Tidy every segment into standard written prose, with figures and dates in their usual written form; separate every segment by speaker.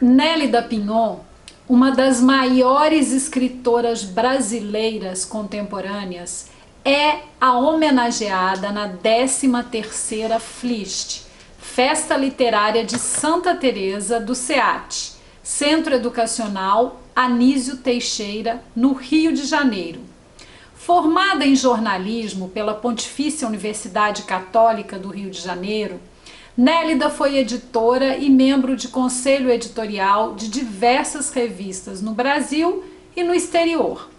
Speaker 1: Nélida Pinhon, uma das maiores escritoras brasileiras contemporâneas, é a homenageada na 13ª FLIST, Festa Literária de Santa Teresa do SEAT, Centro Educacional Anísio Teixeira, no Rio de Janeiro. Formada em jornalismo pela Pontifícia Universidade Católica do Rio de Janeiro, Nélida foi editora e membro de conselho editorial de diversas revistas no Brasil e no exterior.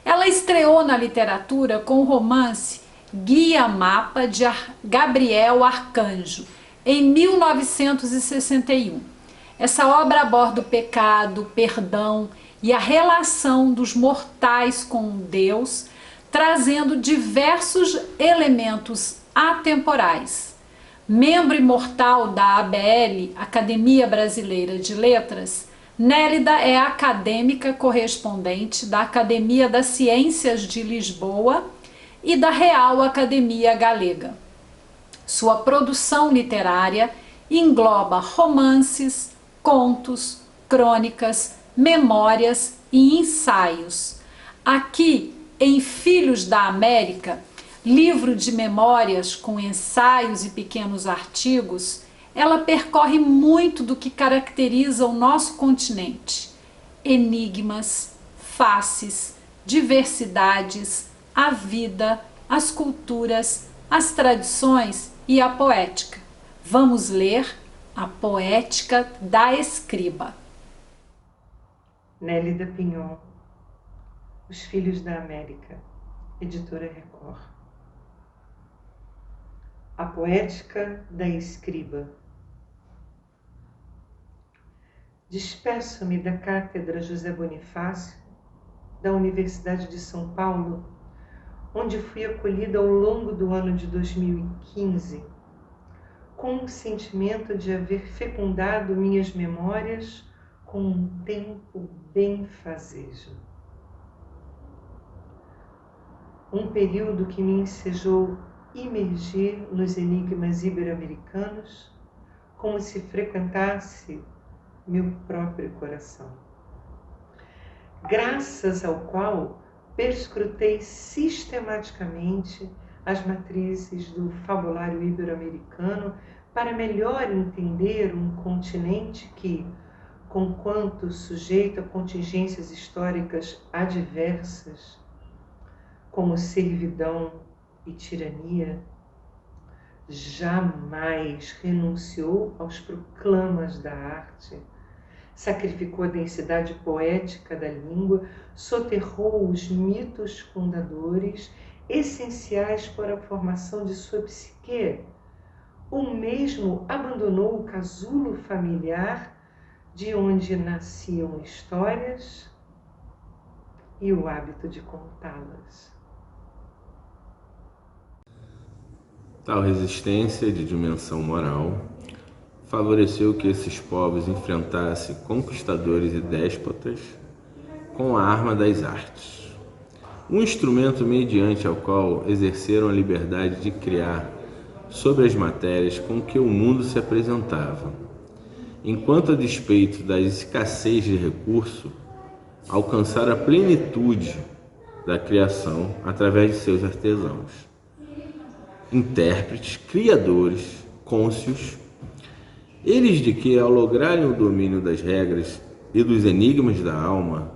Speaker 1: Ela estreou na literatura com o romance Guia Mapa de Gabriel Arcanjo, em 1961. Essa obra aborda o pecado, o perdão e a relação dos mortais com Deus, trazendo diversos elementos atemporais. Membro imortal da ABL, Academia Brasileira de Letras, Nélida é acadêmica correspondente da Academia das Ciências de Lisboa e da Real Academia Galega. Sua produção literária engloba romances, contos, crônicas, memórias e ensaios. Aqui, em Filhos da América, livro de memórias com ensaios e pequenos artigos, ela percorre muito do que caracteriza o nosso continente: enigmas, faces, diversidades, a vida, as culturas, as tradições e a poética. Vamos ler A Poética da Escriba.
Speaker 2: Nélida Pinhon, Os Filhos da América, Editora Record. A Poética da Escriba. Despeço-me da Cátedra José Bonifácio, da Universidade de São Paulo, onde fui acolhida ao longo do ano de 2015, com o sentimento de haver fecundado minhas memórias com um tempo benfazejo. Um período que me ensejou imergir nos enigmas ibero-americanos, como se frequentasse meu próprio coração, graças ao qual perscrutei sistematicamente as matrizes do fabulário ibero-americano para melhor entender um continente que, conquanto sujeito a contingências históricas adversas, como servidão e tirania, jamais renunciou aos proclamas da arte, sacrificou a densidade poética da língua, soterrou os mitos fundadores, essenciais para a formação de sua psique, ou mesmo abandonou o casulo familiar, de onde nasciam histórias e o hábito de contá-las.
Speaker 3: Tal resistência de dimensão moral favoreceu que esses povos enfrentassem conquistadores e déspotas com a arma das artes, um instrumento mediante ao qual exerceram a liberdade de criar sobre as matérias com que o mundo se apresentava, enquanto, a despeito da escassez de recurso, alcançaram a plenitude da criação através de seus artesãos, intérpretes, criadores, cônscios, eles de que, ao lograrem o domínio das regras e dos enigmas da alma,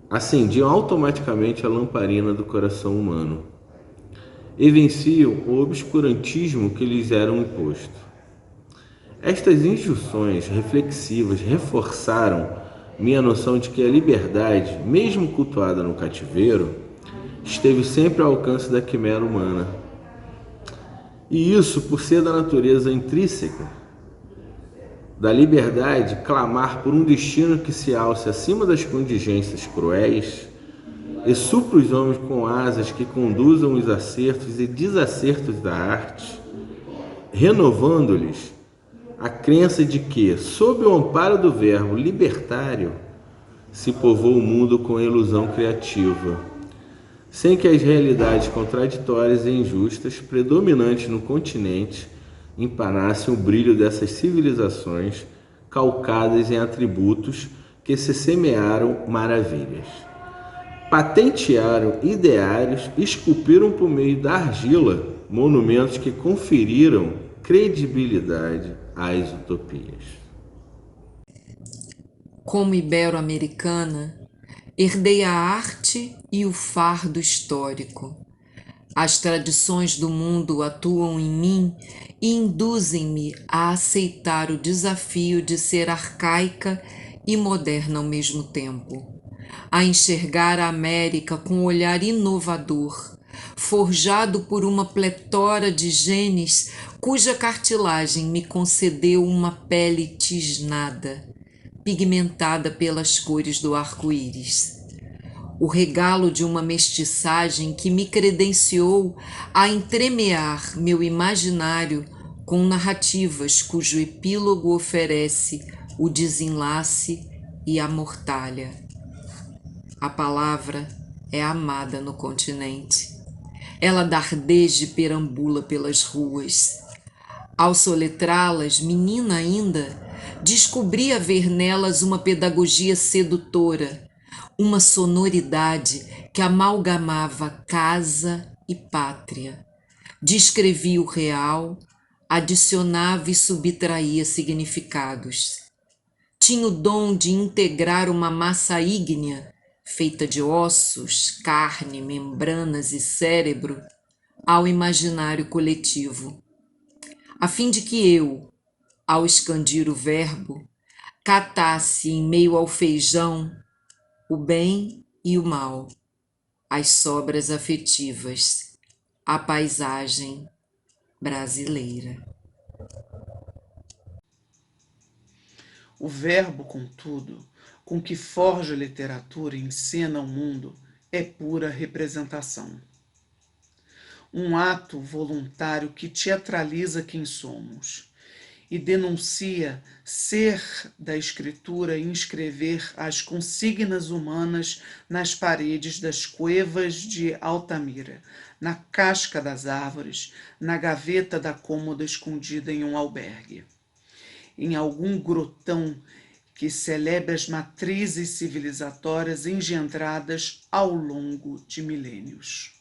Speaker 3: acendiam automaticamente a lamparina do coração humano e venciam o obscurantismo que lhes era imposto. Estas instruções reflexivas reforçaram minha noção de que a liberdade, mesmo cultuada no cativeiro, esteve sempre ao alcance da quimera humana. E isso, por ser da natureza intrínseca da liberdade, clamar por um destino que se alce acima das contingências cruéis e supra os homens com asas que conduzam os acertos e desacertos da arte, renovando-lhes a crença de que, sob o amparo do verbo libertário, se povoa o mundo com a ilusão criativa, sem que as realidades contraditórias e injustas predominantes no continente empanassem o brilho dessas civilizações calcadas em atributos que se semearam maravilhas. Patentearam ideários e esculpiram por meio da argila monumentos que conferiram credibilidade às utopias.
Speaker 4: Como ibero-americana, herdei a arte e o fardo histórico. As tradições do mundo atuam em mim e induzem-me a aceitar o desafio de ser arcaica e moderna ao mesmo tempo, a enxergar a América com um olhar inovador, forjado por uma pletora de genes cuja cartilagem me concedeu uma pele tisnada, pigmentada pelas cores do arco-íris. O regalo de uma mestiçagem que me credenciou a entremear meu imaginário com narrativas cujo epílogo oferece o desenlace e a mortalha. A palavra é amada no continente. Ela dardeje perambula pelas ruas. Ao soletrá-las, menina ainda, descobri haver nelas uma pedagogia sedutora, uma sonoridade que amalgamava casa e pátria. Descrevia o real, adicionava e subtraía significados. Tinha o dom de integrar uma massa ígnea, feita de ossos, carne, membranas e cérebro, ao imaginário coletivo, a fim de que eu, ao excandir o verbo, catasse em meio ao feijão o bem e o mal, as sobras afetivas, a paisagem brasileira.
Speaker 5: O verbo, contudo, com que forja a literatura e encena o mundo, é pura representação. Um ato voluntário que teatraliza quem somos e denuncia ser da escritura inscrever as consignas humanas nas paredes das cuevas de Altamira, na casca das árvores, na gaveta da cômoda escondida em um albergue, em algum grotão que celebra as matrizes civilizatórias engendradas ao longo de milênios.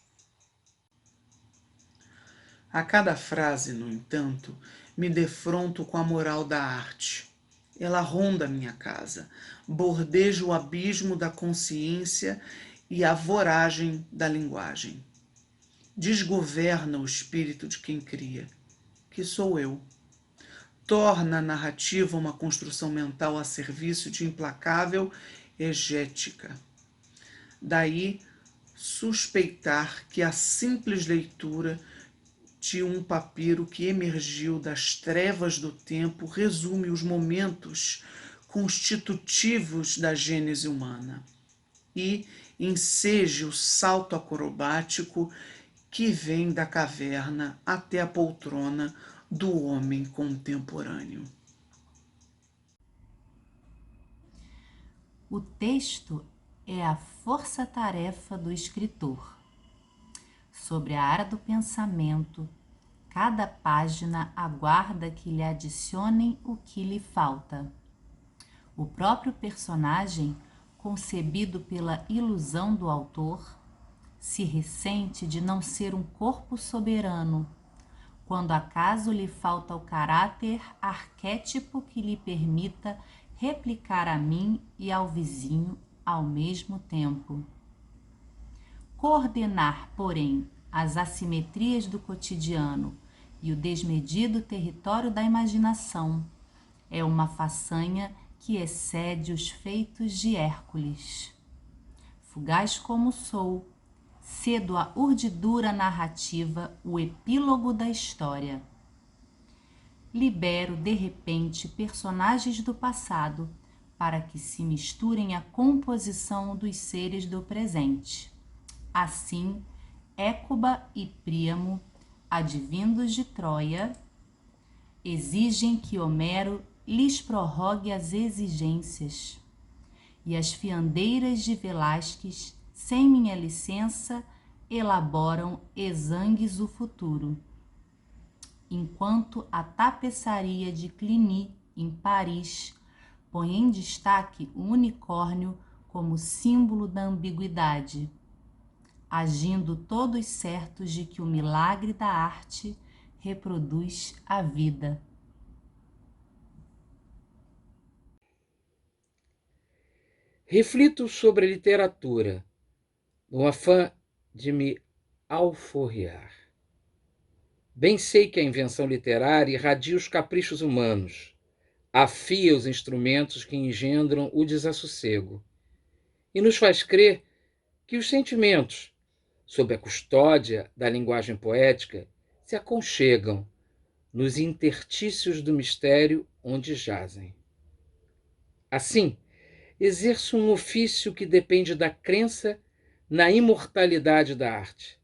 Speaker 5: A cada frase, no entanto, me defronto com a moral da arte. Ela ronda minha casa, bordeja o abismo da consciência e a voragem da linguagem. Desgoverna o espírito de quem cria, que sou eu. Torna a narrativa uma construção mental a serviço de implacável egética. Daí suspeitar que a simples leitura de um papiro que emergiu das trevas do tempo resume os momentos constitutivos da gênese humana e enseje o salto acrobático que vem da caverna até a poltrona do homem contemporâneo.
Speaker 6: O texto é a força-tarefa do escritor. Sobre a área do pensamento, cada página aguarda que lhe adicionem o que lhe falta. O próprio personagem, concebido pela ilusão do autor, se ressente de não ser um corpo soberano, quando acaso lhe falta o caráter arquétipo que lhe permita replicar a mim e ao vizinho ao mesmo tempo. Coordenar, porém, as assimetrias do cotidiano e o desmedido território da imaginação é uma façanha que excede os feitos de Hércules. Fugaz como sou, cedo à urdidura narrativa o epílogo da história. Libero, de repente, personagens do passado para que se misturem à composição dos seres do presente. Assim, Écuba e Príamo, advindos de Troia, exigem que Homero lhes prorrogue as exigências, e as fiandeiras de Velázquez, sem minha licença, elaboram exangues o futuro, enquanto a tapeçaria de Cluny, em Paris, põe em destaque o unicórnio como símbolo da ambiguidade, agindo todos certos de que o milagre da arte reproduz a vida.
Speaker 7: Reflito sobre a literatura, no afã de me alforriar. Bem sei que a invenção literária irradia os caprichos humanos, afia os instrumentos que engendram o desassossego e nos faz crer que os sentimentos, sob a custódia da linguagem poética, se aconchegam nos intertícios do mistério onde jazem. Assim, exerço um ofício que depende da crença na imortalidade da arte,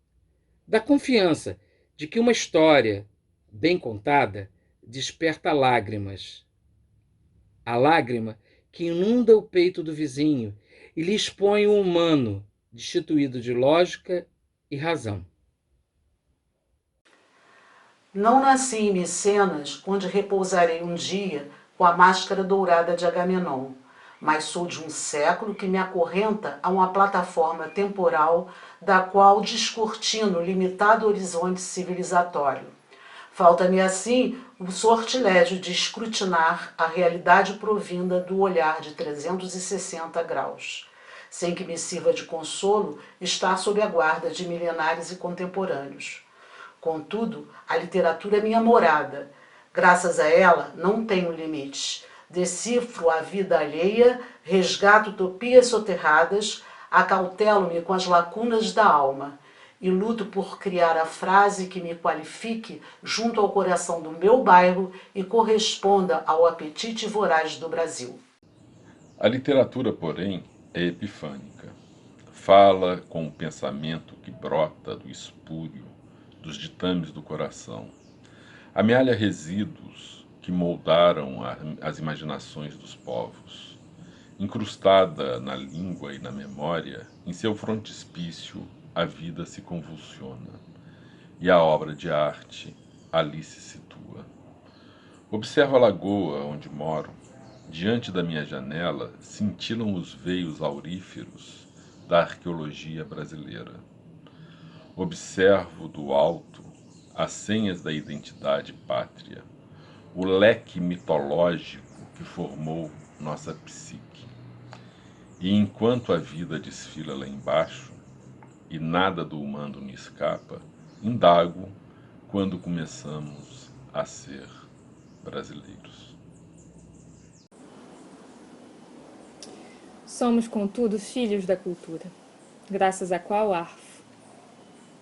Speaker 7: da confiança de que uma história, bem contada, desperta lágrimas. A lágrima que inunda o peito do vizinho e lhe expõe o humano, destituído de lógica e razão.
Speaker 5: Não nasci em Micenas, onde repousarei um dia com a máscara dourada de Agamenon, mas sou de um século que me acorrenta a uma plataforma temporal da qual descortino o limitado horizonte civilizatório. Falta-me, assim, o sortilégio de escrutinar a realidade provinda do olhar de 360 graus, sem que me sirva de consolo estar sob a guarda de milenares e contemporâneos. Contudo, a literatura é minha morada. Graças a ela, não tenho limites. Decifro a vida alheia, resgato utopias soterradas, acautelo-me com as lacunas da alma e luto por criar a frase que me qualifique junto ao coração do meu bairro e corresponda ao apetite voraz do Brasil.
Speaker 8: A literatura, porém, é epifânica. Fala com o pensamento que brota do espúrio, dos ditames do coração. Amealha resíduos que moldaram as imaginações dos povos. Incrustada na língua e na memória, em seu frontispício a vida se convulsiona, e a obra de arte ali se situa. Observo a lagoa onde moro. Diante da minha janela cintilam os veios auríferos da arqueologia brasileira. Observo do alto as senhas da identidade pátria, o leque mitológico que formou nossa psique. E enquanto a vida desfila lá embaixo, e nada do humano me escapa, indago quando começamos a ser brasileiros.
Speaker 9: Somos, contudo, filhos da cultura, graças à qual arfo.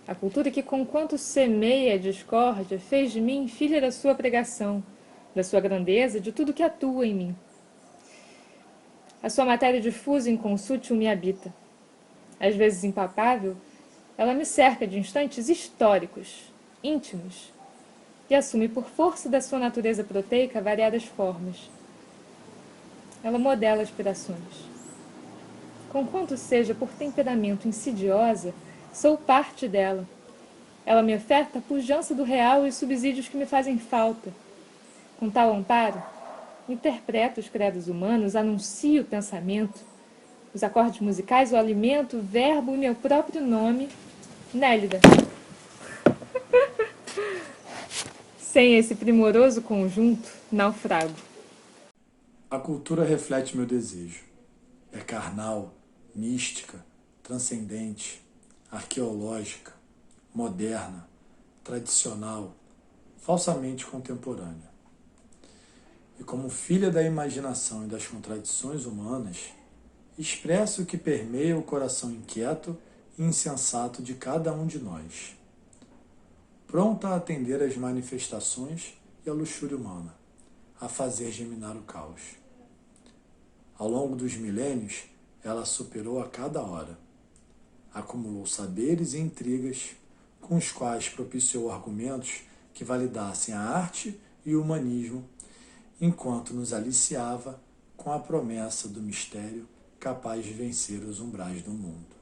Speaker 9: A cultura que, conquanto semeia a discórdia, fez de mim filha da sua pregação, da sua grandeza, de tudo que atua em mim. A sua matéria difusa e inconsútil me habita. Às vezes impapável, ela me cerca de instantes históricos, íntimos, e assume por força da sua natureza proteica variadas formas. Ela modela aspirações. Conquanto seja por temperamento insidiosa, sou parte dela. Ela me oferta a pujança do real e os subsídios que me fazem falta. Com tal amparo, interpreto os credos humanos, anuncio o pensamento, os acordes musicais, o alimento, o verbo e meu próprio nome, Nélida. Sem esse primoroso conjunto, naufrago.
Speaker 10: A cultura reflete meu desejo. É carnal, mística, transcendente, arqueológica, moderna, tradicional, falsamente contemporânea. E como filha da imaginação e das contradições humanas, expresso o que permeia o coração inquieto e insensato de cada um de nós, pronta a atender às manifestações e à luxúria humana, a fazer germinar o caos. Ao longo dos milênios, ela superou a cada hora. Acumulou saberes e intrigas, com os quais propiciou argumentos que validassem a arte e o humanismo, enquanto nos aliciava com a promessa do mistério capaz de vencer os umbrais do mundo.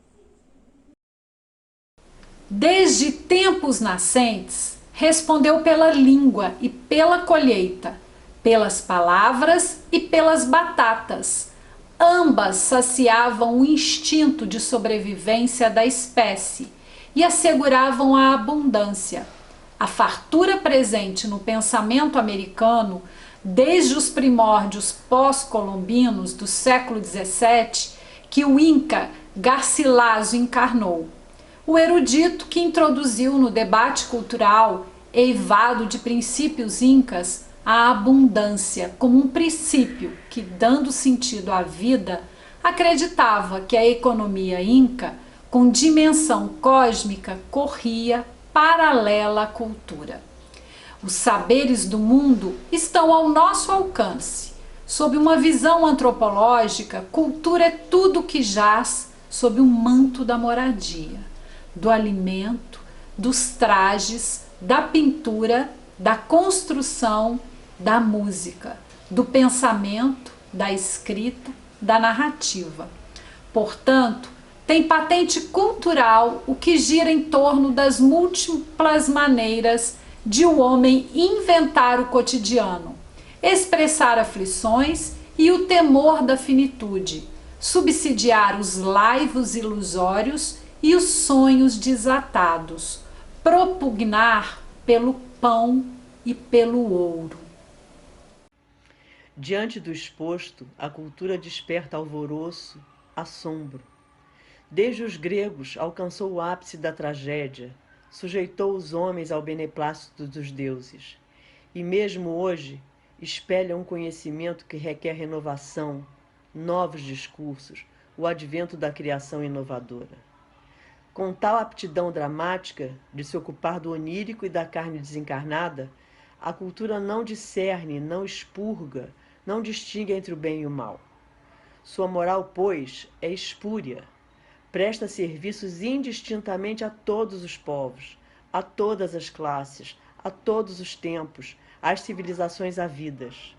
Speaker 1: Desde tempos nascentes, respondeu pela língua e pela colheita, pelas palavras e pelas batatas. Ambas saciavam o instinto de sobrevivência da espécie e asseguravam a abundância. A fartura presente no pensamento americano, desde os primórdios pós-colombinos do século XVII, que o Inca Garcilaso encarnou. O erudito que introduziu no debate cultural, eivado de princípios incas, a abundância como um princípio que, dando sentido à vida, acreditava que a economia inca, com dimensão cósmica, corria paralela à cultura. Os saberes do mundo estão ao nosso alcance. Sob uma visão antropológica, cultura é tudo que jaz sob o manto da moradia, do alimento, dos trajes, da pintura, da construção, da música, do pensamento, da escrita, da narrativa. Portanto, tem patente cultural o que gira em torno das múltiplas maneiras de o homem inventar o cotidiano, expressar aflições e o temor da finitude, subsidiar os laivos ilusórios e os sonhos desatados, propugnar pelo pão e pelo ouro.
Speaker 11: Diante do exposto, a cultura desperta alvoroço, assombro. Desde os gregos alcançou o ápice da tragédia, sujeitou os homens ao beneplácito dos deuses. E mesmo hoje, espelha um conhecimento que requer renovação, novos discursos, o advento da criação inovadora. Com tal aptidão dramática de se ocupar do onírico e da carne desencarnada, a cultura não discerne, não expurga, não distingue entre o bem e o mal. Sua moral, pois, é espúria. Presta serviços indistintamente a todos os povos, a todas as classes, a todos os tempos, às civilizações havidas.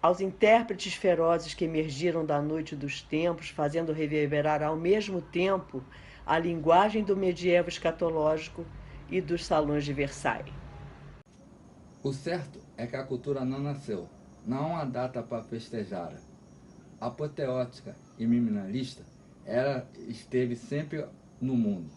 Speaker 11: Aos intérpretes ferozes que emergiram da noite dos tempos, fazendo reverberar ao mesmo tempo a linguagem do medievo escatológico e dos salões de Versailles.
Speaker 12: O certo é que a cultura não nasceu. Não há uma data para festejar. Apoteótica e minimalista, ela esteve sempre no mundo.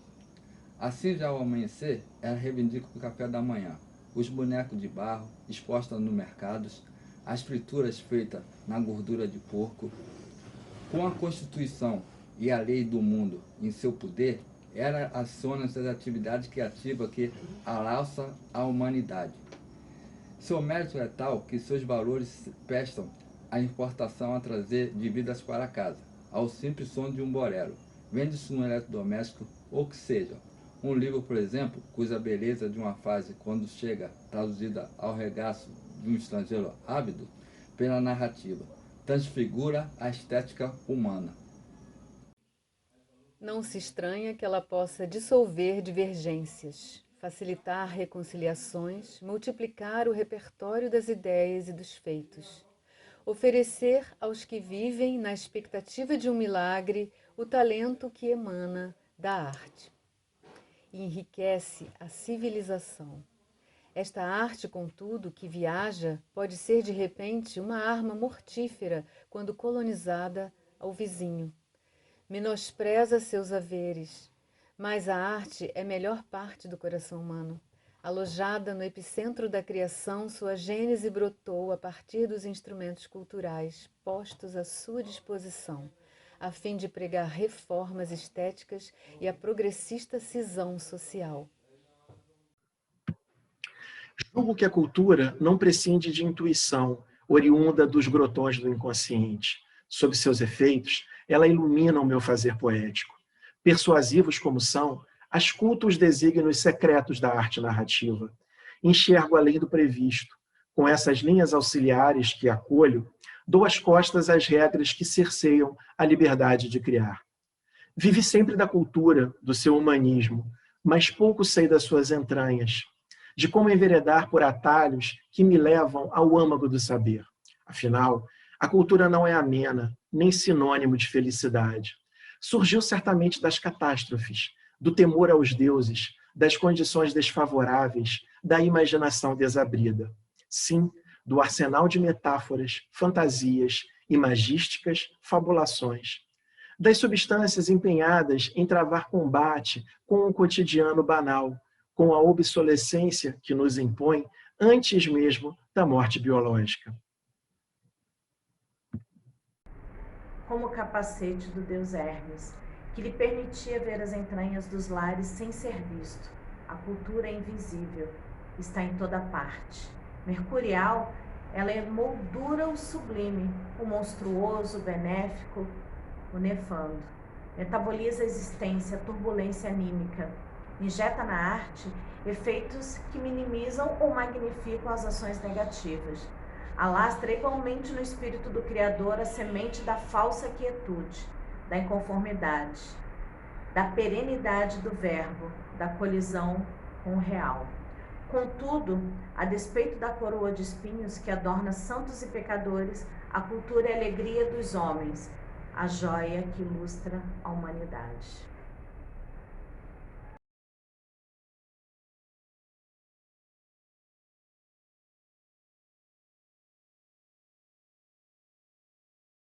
Speaker 12: Assim, já ao amanhecer, ela reivindica o café da manhã, os bonecos de barro expostos nos mercados, as frituras feitas na gordura de porco. Com a Constituição e a lei do mundo em seu poder, ela aciona essas atividades criativas que alçam a humanidade. Seu mérito é tal que seus valores prestam a importação a trazer dívidas para casa, ao simples som de um bolero. Vende-se um eletrodoméstico, ou que seja, um livro, por exemplo, cuja beleza de uma frase, quando chega traduzida ao regaço de um estrangeiro ávido pela narrativa, transfigura a estética humana.
Speaker 4: Não se estranha que ela possa dissolver divergências, facilitar reconciliações, multiplicar o repertório das ideias e dos feitos, oferecer aos que vivem na expectativa de um milagre o talento que emana da arte. E enriquece a civilização. Esta arte, contudo, que viaja, pode ser de repente uma arma mortífera quando colonizada ao vizinho. Menospreza seus haveres, mas a arte é a melhor parte do coração humano. Alojada no epicentro da criação, sua gênese brotou a partir dos instrumentos culturais postos à sua disposição, a fim de pregar reformas estéticas e a progressista cisão social.
Speaker 13: Julgo que a cultura não prescinde de intuição, oriunda dos grotões do inconsciente. Sob seus efeitos, ela ilumina o meu fazer poético. Persuasivos como são, ausculto os desígnios secretos da arte narrativa. Enxergo além do previsto. Com essas linhas auxiliares que acolho, dou as costas às regras que cerceiam a liberdade de criar. Vivi sempre da cultura, do seu humanismo, mas pouco sei das suas entranhas, de como enveredar por atalhos que me levam ao âmago do saber. Afinal, a cultura não é amena, nem sinônimo de felicidade. Surgiu certamente das catástrofes, do temor aos deuses, das condições desfavoráveis, da imaginação desabrida. Sim, do arsenal de metáforas, fantasias, imagísticas, fabulações, das substâncias empenhadas em travar combate com o cotidiano banal, com a obsolescência que nos impõe antes mesmo da morte biológica.
Speaker 14: Como o capacete do deus Hermes, que lhe permitia ver as entranhas dos lares sem ser visto. A cultura é invisível, está em toda parte. Mercurial, ela emoldura o sublime, o monstruoso, o benéfico, o nefando. Metaboliza a existência, a turbulência anímica. Injeta na arte efeitos que minimizam ou magnificam as ações negativas. Alastra igualmente no espírito do Criador a semente da falsa quietude, da inconformidade, da perenidade do verbo, da colisão com o real. Contudo, a despeito da coroa de espinhos que adorna santos e pecadores, a cultura é a alegria dos homens, a joia que ilustra a humanidade.